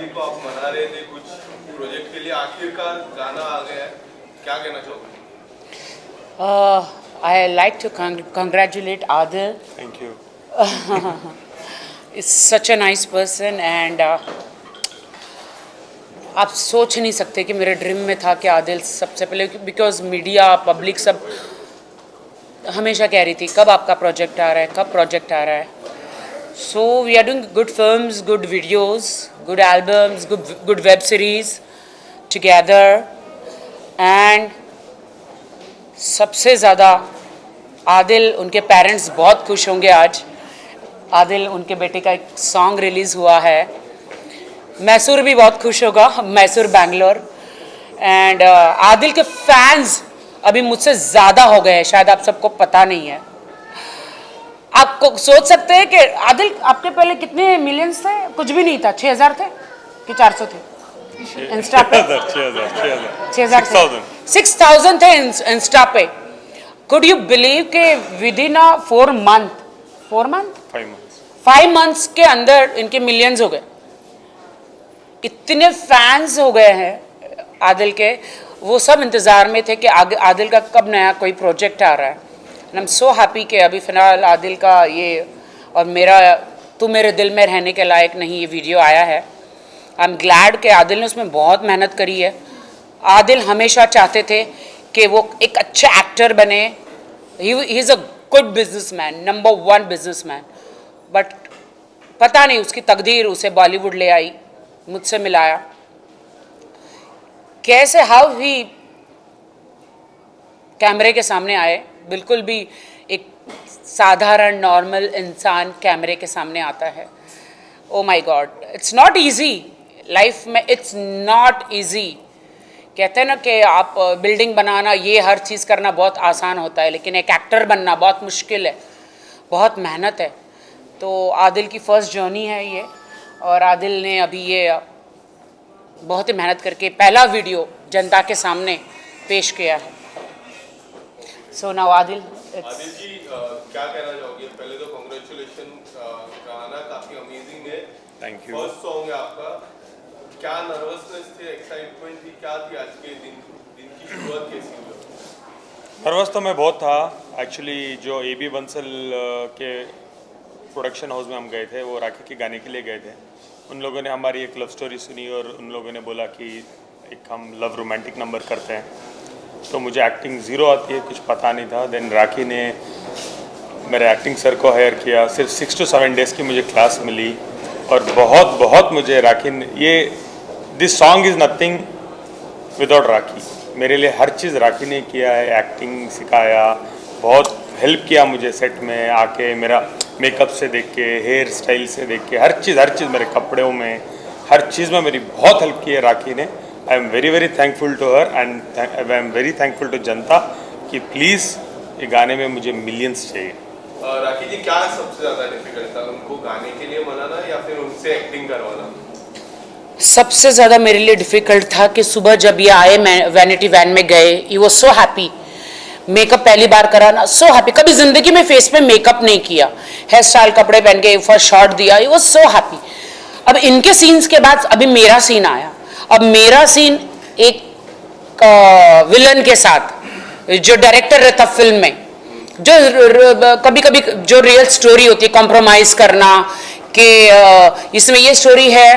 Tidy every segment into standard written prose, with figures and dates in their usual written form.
आदिल को आप मना रहे थे कुछ प्रोजेक्ट के लिए, आखिरकार गाना आ गया है, क्या कहना चाहोगे? I like to congratulate Adil. Thank you. He's such a nice person and आप सोच नहीं सकते कि मेरे ड्रीम में था कि आदिल सबसे पहले, बिकॉज मीडिया पब्लिक सब हमेशा कह रही थी कब आपका प्रोजेक्ट आ रहा है, कब प्रोजेक्ट आ रहा है. So we are doing good films, good videos, good albums, good web series together. And सबसे ज़्यादा आदिल, उनके पेरेंट्स बहुत खुश होंगे आज. आदिल, उनके बेटे का एक सॉन्ग रिलीज़ हुआ है. मैसूर भी बहुत खुश होगा, मैसूर बैंगलोर. एंड आदिल के फैंस अभी मुझसे ज़्यादा हो गए हैं, शायद आप सबको पता नहीं है. आपको सोच सकते हैं कि आदिल आपके पहले कितने मिलियंस थे? कुछ भी नहीं था. 6,000 थे कि 400 थे इंस्टा पे? 6,000 थे इंस्टा पे. कुड यू बिलीव के विद इन 5 मंथ्स के अंदर इनके मिलियंस हो गए. इतने फैंस हो गए हैं आदिल के. वो सब इंतज़ार में थे कि आदिल का कब नया कोई प्रोजेक्ट आ रहा है. And I am so happy कि अभी फ़िलहाल आदिल का ये और मेरा तू मेरे दिल में रहने के लायक नहीं, ये वीडियो आया है. आई एम ग्लैड कि आदिल ने उसमें बहुत मेहनत करी है. आदिल हमेशा चाहते थे कि वो एक अच्छा एक्टर बने. He is a good businessman, number 1 businessman. But पता नहीं उसकी तकदीर उसे बॉलीवुड ले आई, मुझसे मिलाया. कैसे हाउ ही कैमरे के सामने आए. बिल्कुल भी एक साधारण नॉर्मल इंसान कैमरे के सामने आता है. Oh my god, it's not easy life में. It's not easy. कहते हैं ना कि आप बिल्डिंग बनाना, ये हर चीज़ करना बहुत आसान होता है, लेकिन एक एक्टर बनना बहुत मुश्किल है, बहुत मेहनत है. तो आदिल की फ़र्स्ट जर्नी है ये, और आदिल ने अभी ये बहुत ही मेहनत करके पहला वीडियो जनता के सामने पेश किया है. सो नाउ आदिल जी क्या कहना चाहोगे? पहले तो कॉन्ग्रेचुलेशन, गाना काफ़ी अमेजिंग है. Thank you. फर्स्ट सॉन्ग है आपका. क्या नर्वसनेस थी, एक्साइटमेंट थी, क्या थी? आज के दिन की शुरुआत कैसी हुई? नर्वस तो मैं बहुत था एक्चुअली. जो AB बंसल के प्रोडक्शन हाउस में हम गए थे, वो राखी के गाने के लिए गए थे. उन लोगों ने हमारी एक लव स्टोरी सुनी और उन लोगों ने बोला कि एक हम लव रोमांटिक नंबर करते हैं. तो मुझे एक्टिंग ज़ीरो आती है, कुछ पता नहीं था. देन राखी ने मेरे एक्टिंग सर को हायर किया. सिर्फ 6 to 7 डेज़ की मुझे क्लास मिली और बहुत मुझे राखी ने ये this song is nothing without Rakhi. मेरे लिए हर चीज़ राखी ने किया है. एक्टिंग सिखाया, बहुत हेल्प किया मुझे सेट में आके. मेरा मेकअप से देख के, हेयर स्टाइल से देख के, हर चीज़ मेरे कपड़ों में, हर चीज़ में मेरी बहुत हेल्प की है राखी ने. I am very thankful to her and I am very thankful to जनता कि प्लीज़ ये गाने में मुझे मिलियंस चाहिए. राखी जी, क्या सबसे ज़्यादा डिफिकल्ट था, उनको गाने के लिए मनाना या फिर उनसे एक्टिंग करवाना? सबसे ज़्यादा मेरे लिए डिफ़िकल्ट था कि सुबह जब ये आए, मैं वैनिटी वैन में गए, ये वो सो हैप्पी. मेकअप पहली बार कराना, सो हैप्पी. कभी ज़िंदगी में फेस पे मेकअप नहीं किया, हेयर स्टाइल कपड़े पहन के फर्स्ट शॉट दिया, ये वो सो हैप्पी. अब इनके सीन्स के बाद अभी मेरा सीन आया. अब मेरा सीन एक विलन के साथ, जो डायरेक्टर रहता फिल्म में, जो कभी कभी जो रियल स्टोरी होती है, कॉम्प्रोमाइज़ करना कि इसमें ये स्टोरी है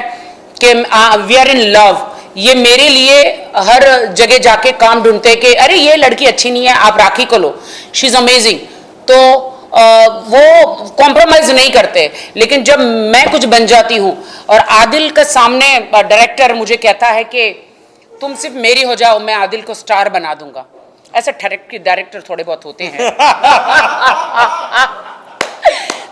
कि वी आर इन लव. ये मेरे लिए हर जगह जाके काम ढूंढते कि अरे ये लड़की अच्छी नहीं है, आप राखी को लो, शी इज़ अमेजिंग. तो वो कॉम्प्रोमाइज़ नहीं करते. लेकिन जब मैं कुछ बन जाती हूँ और आदिल के सामने डायरेक्टर मुझे कहता है कि तुम सिर्फ मेरी हो जाओ, मैं आदिल को स्टार बना दूंगा. ऐसे डायरेक्टर थोड़े बहुत होते हैं.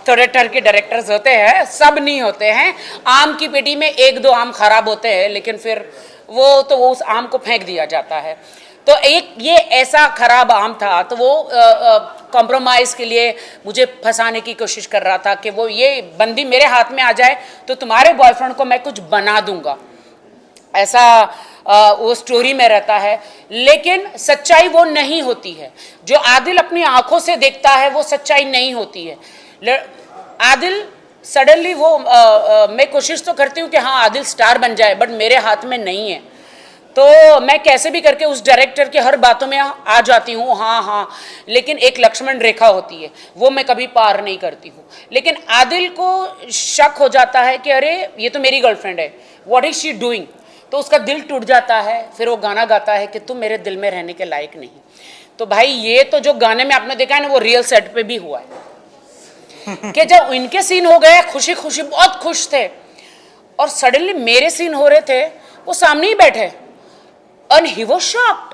थोड़े टर के डायरेक्टर्स होते हैं, सब नहीं होते हैं. आम की पेटी में 1-2 आम खराब होते हैं, लेकिन फिर वो उस आम को फेंक दिया जाता है. तो एक ये ऐसा खराब आम था, तो वो कॉम्प्रोमाइज़ के लिए मुझे फंसाने की कोशिश कर रहा था कि वो ये बंदी मेरे हाथ में आ जाए तो तुम्हारे बॉयफ्रेंड को मैं कुछ बना दूंगा. ऐसा वो स्टोरी में रहता है. लेकिन सच्चाई वो नहीं होती है. जो आदिल अपनी आंखों से देखता है वो सच्चाई नहीं होती है. आदिल सडनली वो मैं कोशिश तो करती हूँ कि हाँ आदिल स्टार बन जाए, बट मेरे हाथ में नहीं है। तो मैं कैसे भी करके उस डायरेक्टर के हर बातों में आ जाती हूँ, हाँ हाँ, लेकिन एक लक्ष्मण रेखा होती है, वो मैं कभी पार नहीं करती हूँ। लेकिन आदिल को शक हो जाता है कि अरे ये तो मेरी गर्लफ्रेंड है, व्हाट इज शी डूइंग, तो उसका दिल टूट जाता है। फिर वो गाना गाता है कि तुम मेरे दिल में रहने के लायक नहीं। तो भाई ये तो जो गाने में आपने देखा है ना, वो रियल सेट पे भी हुआ है कि जब इनके सीन हो गए खुशी खुशी बहुत खुश थे, और सडनली मेरे सीन हो रहे थे, वो सामने ही बैठे and he was shocked,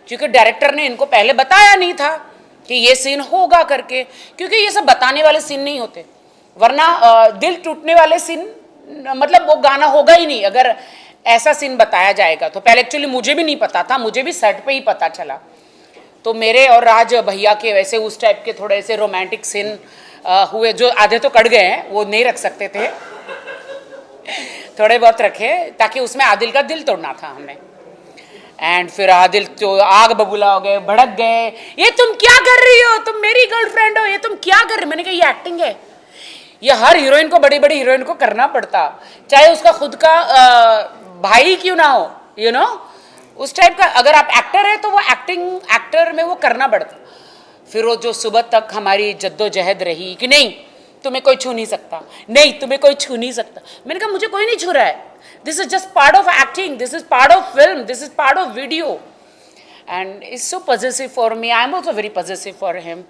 क्योंकि डायरेक्टर ने इनको पहले बताया नहीं था कि ये सीन होगा करके, क्योंकि ये सब बताने वाले सीन नहीं होते, वरना दिल टूटने वाले सीन मतलब वो गाना होगा ही नहीं अगर ऐसा सीन बताया जाएगा। तो पहले एक्चुअली मुझे भी नहीं पता था, मुझे भी सेट पे ही पता चला। तो मेरे और राज भैया के वैसे उस टाइप के थोड़े से रोमांटिक सीन हुए, जो आधे तो कट गए हैं, वो नहीं रख सकते थे, थोड़े बहुत रखे, ताकि उसमें आदिल का दिल तोड़ना था हमें। एंड फिर आदिल तो आग बबूला हो गए, भड़क गए, ये तुम क्या कर रही हो, तुम मेरी गर्लफ्रेंड हो, ये तुम क्या कर रही हो। मैंने कहा ये एक्टिंग है, ये हर हीरोइन को, बड़ी बड़ी हीरोइन को करना पड़ता, चाहे उसका खुद का भाई क्यों ना हो, यू नो, उस टाइप का। अगर आप एक्टर है तो वो एक्टर में वो करना पड़ता। फिर वो जो सुबह तक हमारी जद्दोजहद रही कि नहीं तुम्हें कोई छू नहीं सकता, नहीं तुम्हें कोई छू नहीं सकता। मैंने कहा मुझे कोई नहीं छू रहा है, this is just part of acting, this is part of film, this is part of video, and it's so possessive for me. I am also very possessive for him.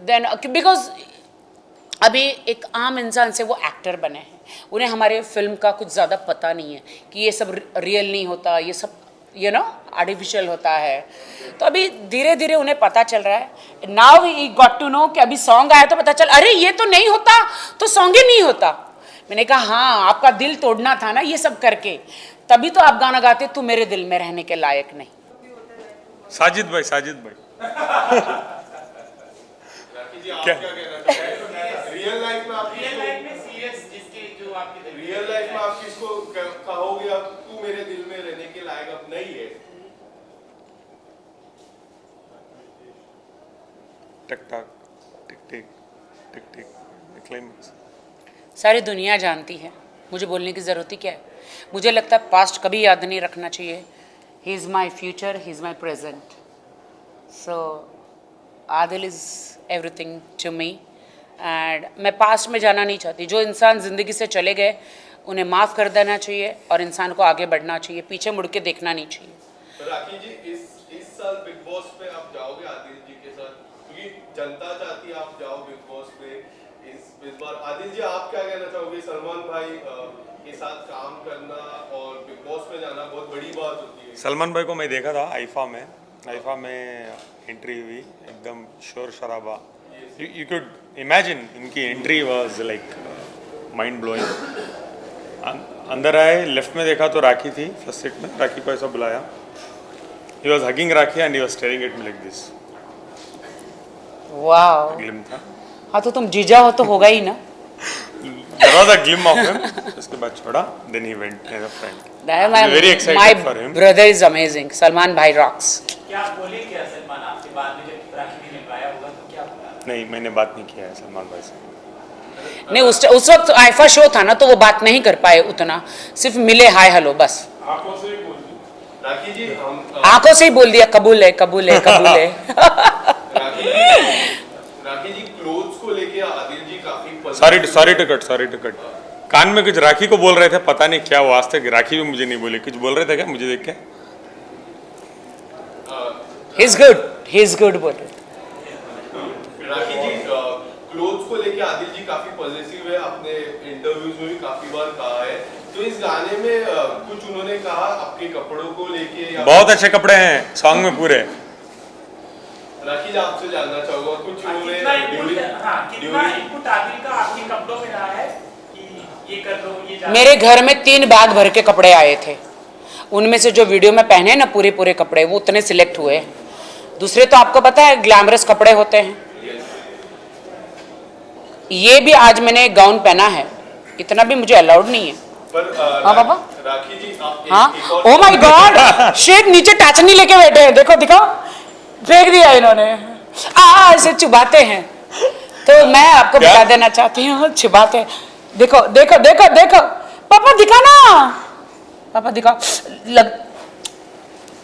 Then because अभी एक आम इंसान से वो actor बने हैं, उन्हें हमारे फिल्म का कुछ ज़्यादा पता नहीं है कि ये सब रियल नहीं होता, ये सब यू नो आर्टिफिशियल होता है। तो अभी धीरे धीरे उन्हें पता चल रहा है। Now we got to know कि अभी सॉन्ग आया तो पता चल, अरे ये तो नहीं होता तो सॉन्ग ही नहीं होता। मैंने कहा हाँ आपका दिल तोड़ना था ना ये सब करके, तभी तो आप गाना गाते तू मेरे दिल में रहने के लायक नहीं। साजिद भाई राखी जी आप क्या कहना चाहते हैं? रियल लाइफ में आप सीरियस जिसके जो आपके रियल लाइफ में आप किसको कहोगे अब तू मेरे दिल में रहने के लायक अब नहीं है? टक टक टिक टिक टिक टिक क्लाइमेक्स सारी दुनिया जानती है, मुझे बोलने की ज़रूरत ही क्या है। मुझे लगता है पास्ट कभी याद नहीं रखना चाहिए। He is my future, he is my present, so Adil is everything to me. And मैं पास्ट में जाना नहीं चाहती। जो इंसान ज़िंदगी से चले गए उन्हें माफ़ कर देना चाहिए और इंसान को आगे बढ़ना चाहिए, पीछे मुड़ के देखना नहीं चाहिए। राखी जी इस साल बिग बॉस पे आप जाओगे आदिल जी के साथ, क्योंकि जनता चाहती है आप जाओ बिग बॉस पे इस बार। आदिल जी आप क्या कहना चाहोगे? सलमान भाई के साथ काम करना और बिग बॉस में जाना बहुत बड़ी बात होती है। सलमान भाई को मैं देखा था आईफा में एंट्री हुई, एकदम शोर शराबा, यू कुड इमेजिन इनकी entry was like mind blowing. अंदर आए, लेफ्ट में देखा तो राखी थी फर्स्ट सीट में, राखी को ऐसा बुलाया, he was hugging rakhi and he was staring at me like this. Wow, gleam था। हाँ तो तुम जीजा हो तो होगा ही ना। There was a glimpse of him. उसके बाद छोड़ा, then he went as a friend. Very excited for him. My brother is amazing. Salman भाई rocks. क्या बोले क्या सलमान आपसे बाद में जब राखी ने निभाया होगा तो क्या बोला? नहीं, मैंने बात नहीं किया है सलमान भाई से। नहीं उस वक्त आईफा शो था ना तो वो बात नहीं कर पाए उतना, सिर्फ मिले हाय हेलो बस। आंखों से ही बोल दी राखी जी, हम आंखों से ही बोल दिया कबूल है कबूल है कबूल है। राखी जी क्लोथ्स को लेके आदिल जी काफी सॉरी टू कट। कान में कुछ राखी को बोल रहे थे, पता नहीं क्या वो, आज तक राखी भी मुझे नहीं बोली, कुछ बोल रहे थे क्या मुझे देख के? ही इज गुड बोल रहे। राखी जी क्लोथ्स को लेके आदिल जी काफी पॉजिटिव है, आपने इंटरव्यूज में भी काफी बार कहा है। तो इस गाने में कुछ उन्होंने कहा आपके कपड़ों को लेके, बहुत अच्छे कपड़े हैं सॉन्ग में पूरे। राखी जी आपसे जानना चाहूंगा कुछ उन्होंने कितना इनपुट आदिल का आपके कपड़ों में रहा है कि ये कर लो ये जा। मेरे घर में 3 बैग भर के कपड़े आए थे, उनमें से जो वीडियो में पहने ना पूरे कपड़े वो उतने सिलेक्ट हुए। दूसरे तो आपको पता है ग्लैमरस कपड़े होते हैं। ये भी आज मैंने गाउन पहना है, इतना भी मुझे अलाउड नहीं है। हाँ बाबा, राखी जी आप हाँ ओ माय गॉड, शेख नीचे टाचनी लेके बैठे हैं, देखो दिखाओ, फेंक दिया इन्होंने। ऐसे चुबाते हैं। तो मैं आपको क्या? बता देना चाहती हूँ, अच्छी बात है। देखो देखो देखो देखो, पापा दिखा ना, पापा दिखा,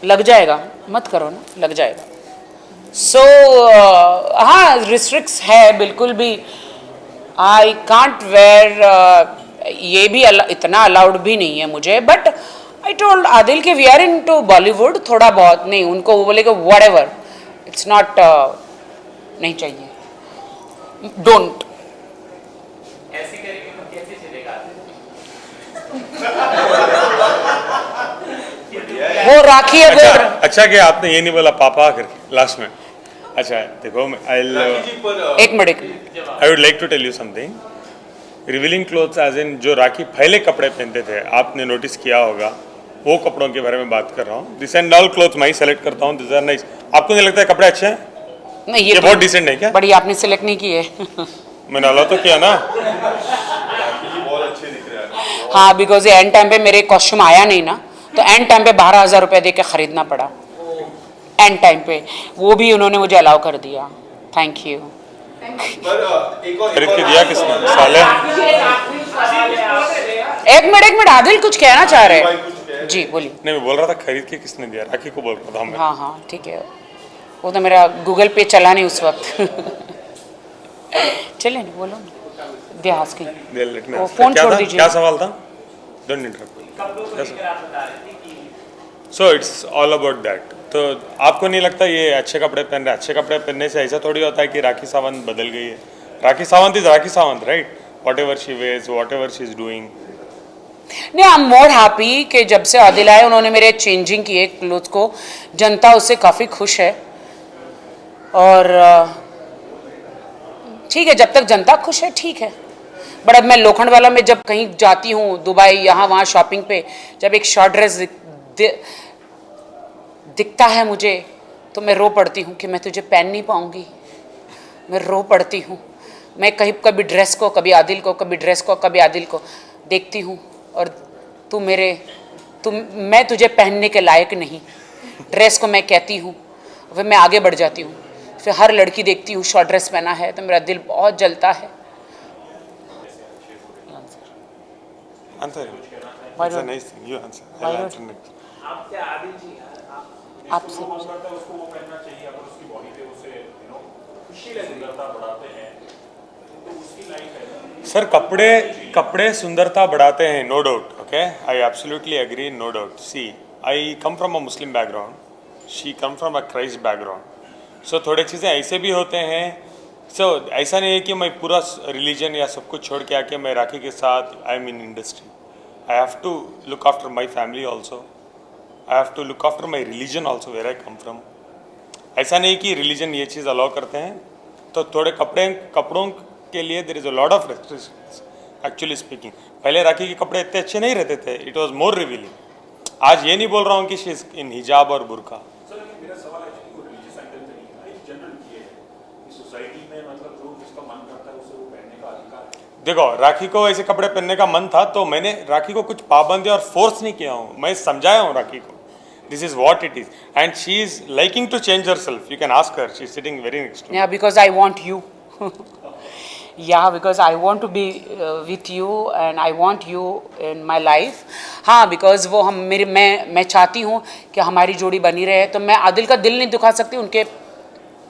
लग जाएगा, मत करो ना, लग जाएगा। सो हाँ, रिस्ट्रिक्ट्स है बिल्कुल भी। आई कांट वेयर, ये भी इतना अलाउड भी नहीं है मुझे, बट आई टोल्ड आदिल कि we are in to Bollywood, थोड़ा बहुत नहीं, उनको वो बोले कि वट एवर, इट्स नॉट, नहीं चाहिए, डोंट। ऐसे करेंगे तो कैसे चलेगा? वो राखी अगर अच्छा कि आपने ये नहीं बोला पापा करके लास्ट में। अच्छा देखो, राखी जी पर एक minute, I would like to tell you something. Revealing clothes as in जो राखी पहले कपड़े पहनते थे, आपने नोटिस किया होगा, वो कपड़ों के बारे में बात कर रहा हूँ। दिस एंड ऑल क्लोथ्स मैं ही सेलेक्ट करता हूँ, दिस आर नाइस। आपको नहीं लगता है कपड़े अच्छे हैं? नहीं, ये बहुत डिसेंट है क्या? बड़ी आपने सिलेक्ट नहीं की है। मैंने अलाउ तो किया ना। राखी जी बहुत अच्छे दिख रहे हैं। हाँ, बिकॉज एंड टाइम पे मेरे कॉस्ट्यूम आया नहीं ना, तो एंड टाइम पे 12,000 रुपए दे के खरीदना पड़ा। एंड टाइम पे वो भी उन्होंने मुझे अलाउ कर दिया, थैंक यू। पर एक और खरीद के दिया किसने? साले। एक मिनट, आदिल कुछ कहना चाह रहे भाई हैं? कुछ कह रहे जी बोलिए। नहीं, मैं बोल रहा था खरीद के किसने दिया, राखी को बोल रहा था मैं। हाँ हाँ ठीक है, वो तो मेरा गूगल पे चला नहीं उस वक्त। चले नहीं, बोलो ना, इतिहास की। Let me वो ask. फोन क्या छोड़ था? दीजिए। क्या सवाल था? Don't interrupt. कपड़ों को लेकर आप बता रहे थे कि so it's all about that. तो आपको नहीं लगता ये अच्छे कपड़े पहन रहे, अच्छे कपड़े पहनने से ऐसा थोड़ी होता है कि राखी सावंत बदल गई है? Rakhi Sawant is Rakhi Sawant, right? Whatever she wears, whatever she is doing. नहीं, आई एम मोर हैप्पी कि जब से आदिल आए उन्होंने मेरे चेंजिंग किए क्लोथ को, जनता उससे काफ़ी खुश है। और ठीक है, जब तक जनता खुश है ठीक है। बट अब मैं लोखंड वाला में जब कहीं जाती हूँ, दुबई यहाँ वहाँ शॉपिंग पे, जब एक शॉर्ट ड्रेस दिखता है मुझे, तो मैं रो पड़ती हूँ कि मैं तुझे पहन नहीं पाऊँगी। मैं रो पड़ती हूँ। मैं कहीं कभी ड्रेस को, कभी आदिल को, कभी ड्रेस को, कभी आदिल को देखती हूँ, और मैं तुझे पहनने के लायक नहीं, ड्रेस को मैं कहती हूँ, फिर मैं आगे बढ़ जाती हूँ। फिर हर लड़की देखती हूँ शॉर्ट ड्रेस पहना है तो मेरा दिल बहुत जलता है। Answer Why it's a don't- nice thing, you answer. Why I don't- answer next. आपसे आदिल जी, आपसे उसको वो पहनना चाहिए अगर उसकी बॉडी पे उसे खुशी सुंदरता बढ़ाते हैं तो उसकी लाइफ है। सर कपड़े सुंदरता बढ़ाते हैं, no doubt, okay, I absolutely agree, no doubt. See, I come from a Muslim background, she come from a Christ background. So थोड़े चीज़ें ऐसे भी होते हैं। सो ऐसा नहीं है कि मैं पूरा रिलीजन या सब कुछ छोड़ के आके मैं राखी के साथ I am in industry. I have to look after my family also, I have to look after my religion also where I come from. ऐसा नहीं कि रिलीजन ये चीज़ अलाउ करते हैं, तो थोड़े कपड़ों के लिए there is a lot of restrictions actually speaking. पहले राखी के कपड़े इतने अच्छे नहीं रहते थे, इट वाज मोर रिवीलिंग। आज ये नहीं बोल रहा हूँ कि शी इज इन हिजाब और बुरका। सर लेकिन मेरा सवाल एक्चुअली वो रिलीजियस एंगल पे नहीं है, एक जनरल ये है कि सोसाइटी में मतलब जो जिसका मन करता है उसे वो पहनने का अधिकार है। देखो, राखी को ऐसे कपड़े पहनने का मन था तो मैंने राखी को कुछ पाबंदी और फोर्स नहीं किया हूँ, मैं समझाया हूँ राखी को this is what it is, and she is liking to change herself. You can ask her, she is sitting very next to me. Yeah, because I want you. Yeah, because I want to be with you and I want you in my life. हाँ, because वो मैं चाहती हूँ कि हमारी जोड़ी बनी रहे। तो मैं आदिल का दिल नहीं दुखा सकती, उनके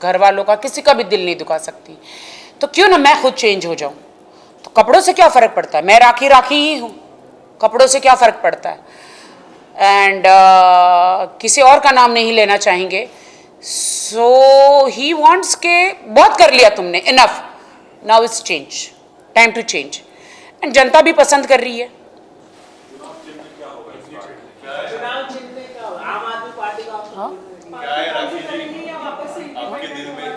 घर वालों का किसी का भी दिल नहीं दुखा सकती, तो क्यों ना मैं खुद चेंज हो जाऊँ। तो कपड़ों से क्या फ़र्क पड़ता है, मैं राखी ही हूँ, कपड़ों से क्या फ़र्क पड़ता है। एंड किसी और का नाम नहीं लेना चाहेंगे। सो ही वॉन्ट्स के बहुत कर लिया तुमने, enough, now it's change, time to change. And जनता भी पसंद कर रही है। चुनाव चिन्ह का आम आदमी पार्टी का क्या है राखी जी आपके दिल में?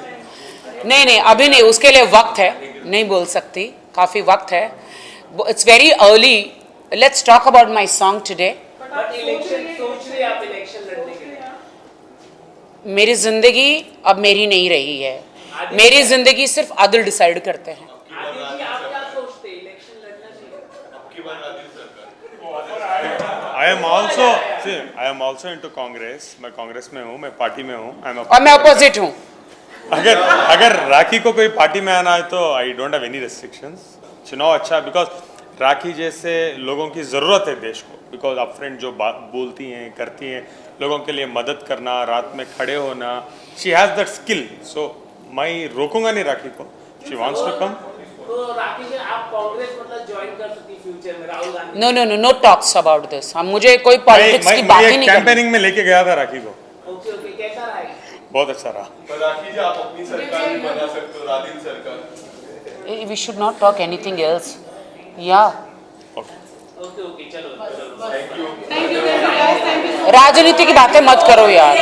नहीं, अभी नहीं, उसके लिए वक्त है, नहीं बोल सकती, काफ़ी वक्त है। It's very early. Let's talk about my song today. But election सोच रहे आप इलेक्शन लड़ने के लिए? मेरी जिंदगी अब मेरी नहीं रही है, मेरी जिंदगी सिर्फ आदिल डिसाइड करते हैं। आदिल जी, आप क्या सोचते हैं, इलेक्शन लड़ना चाहिए? आपकी बार आदिल सरकार। I am also into Congress. मैं कांग्रेस में हूँ, मैं पार्टी में हूँ। और मैं अपोजिट हूँ। अगर अगर राखी को कोई पार्टी में आना है तो I don't have any restrictions. चुनाव अच्छा, बिकॉज राखी जैसे लोगों की ज़रूरत है देश को, बिकॉज आप फ्रेंड जो बात बोलती हैं करती हैं, लोगों के लिए मदद करना, रात में खड़े होना, शी हैज़ दैट स्किल। सो मैं रोकूंगा नहीं राखी को, शी वांट्स टू कम। तो राखी जी आप कांग्रेस मतलब ज्वाइन कर सकती फ्यूचर में Rahul Gandhi? No no no no talks about this. हम मुझे कोई पॉलिटिक्स की बात ही नहीं करनी। कैंपेनिंग में लेके गया था राखी को, ओके ओके, कैसा रहा? बहुत अच्छा रहा। पर राखी जी आप अपनी सरकार भी बना सकते हो, राधिन सरकार। We should not talk anything else. या ओके ओके ओके, चलो थैंक यू। राजनीति की बातें मत करो यार।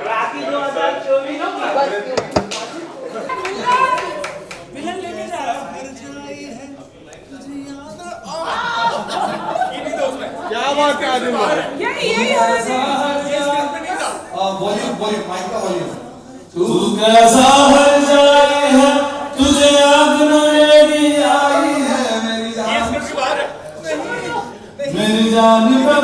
राखी 2024 क्या बात है आदिल भाई? वॉल्यूम माइक का वॉल्यूम। तू कैसा हर जाए है, तुझे याद न मेरी आई है, मेरी जान पे